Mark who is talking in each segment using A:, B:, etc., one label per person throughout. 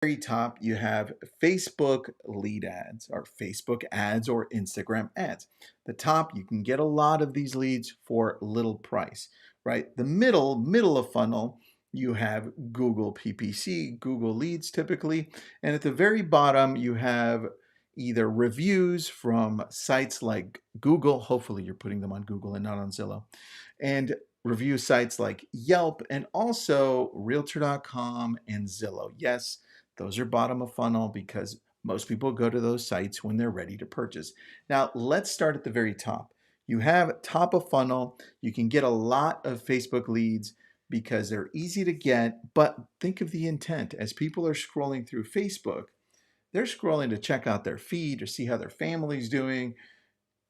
A: Very top, you have Facebook lead ads or Facebook ads or Instagram ads. The top, you can get a lot of these leads for little price, right? The middle of funnel, you have Google PPC, Google leads typically. And at the very bottom, you have either reviews from sites like Google. Hopefully you're putting them on Google and not on Zillow. And review sites like Yelp and also Realtor.com and Zillow. Yes, those are bottom of funnel because most people go to those sites when they're ready to purchase. Now, let's start at the very top. You have top of funnel. You can get a lot of Facebook leads because they're easy to get, but think of the intent. As people are scrolling through Facebook, they're scrolling to check out their feed or see how their family's doing,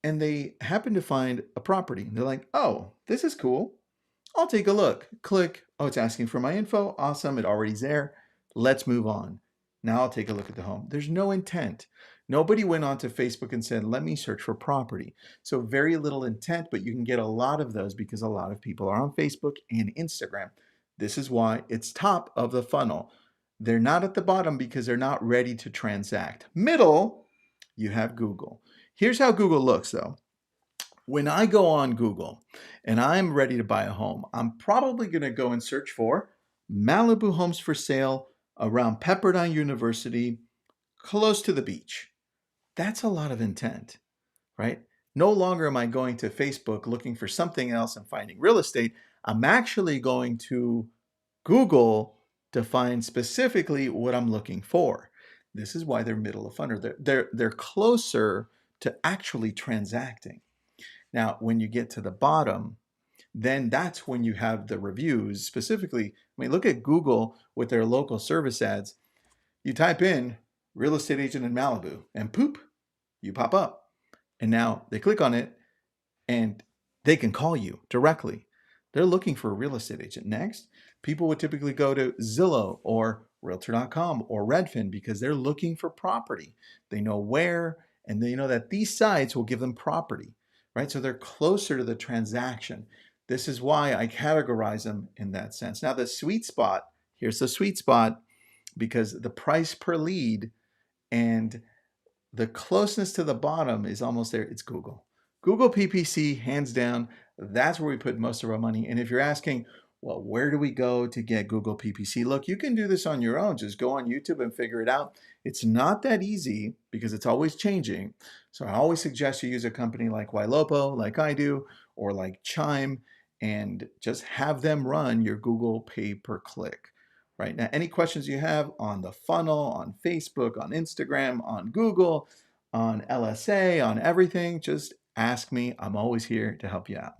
A: and they happen to find a property. They're like, oh, this is cool. I'll take a look. Click. Oh, it's asking for my info. Awesome. It already's there. Let's move on. Now I'll take a look at the home. There's no intent. Nobody went onto Facebook and said, let me search for property. So very little intent, but you can get a lot of those because a lot of people are on Facebook and Instagram. This is why it's top of the funnel. They're not at the bottom because they're not ready to transact. Middle, you have Google. Here's how Google looks though. When I go on Google and I'm ready to buy a home, I'm probably going to go and search for Malibu homes for sale around Pepperdine University, close to the beach. That's a lot of intent, right? No longer am I going to Facebook looking for something else and finding real estate. I'm actually going to Google to find specifically what I'm looking for. This is why they're middle of funnel. They're closer to actually transacting. Now, when you get to the bottom, then that's when you have the reviews. Specifically, I mean, look at Google with their local service ads. You type in real estate agent in Malibu and poop, you pop up. And now they click on it and they can call you directly. They're looking for a real estate agent. Next, people would typically go to Zillow or Realtor.com or Redfin because they're looking for property. They know where and they know that these sites will give them property, right? So they're closer to the transaction. This is why I categorize them in that sense. Now, the sweet spot, here's the sweet spot because the price per lead and the closeness to the bottom is almost there. It's Google. Google PPC, hands down, that's where we put most of our money. And if you're asking, well, where do we go to get Google PPC? Look, you can do this on your own. Just go on YouTube and figure it out. It's not that easy because it's always changing. So I always suggest you use a company like Ylopo, like I do, or like Chime, and just have them run your Google pay per click. Right now, any questions you have on the funnel, on Facebook, on Instagram, on Google, on LSA, on everything, just ask me. I'm always here to help you out.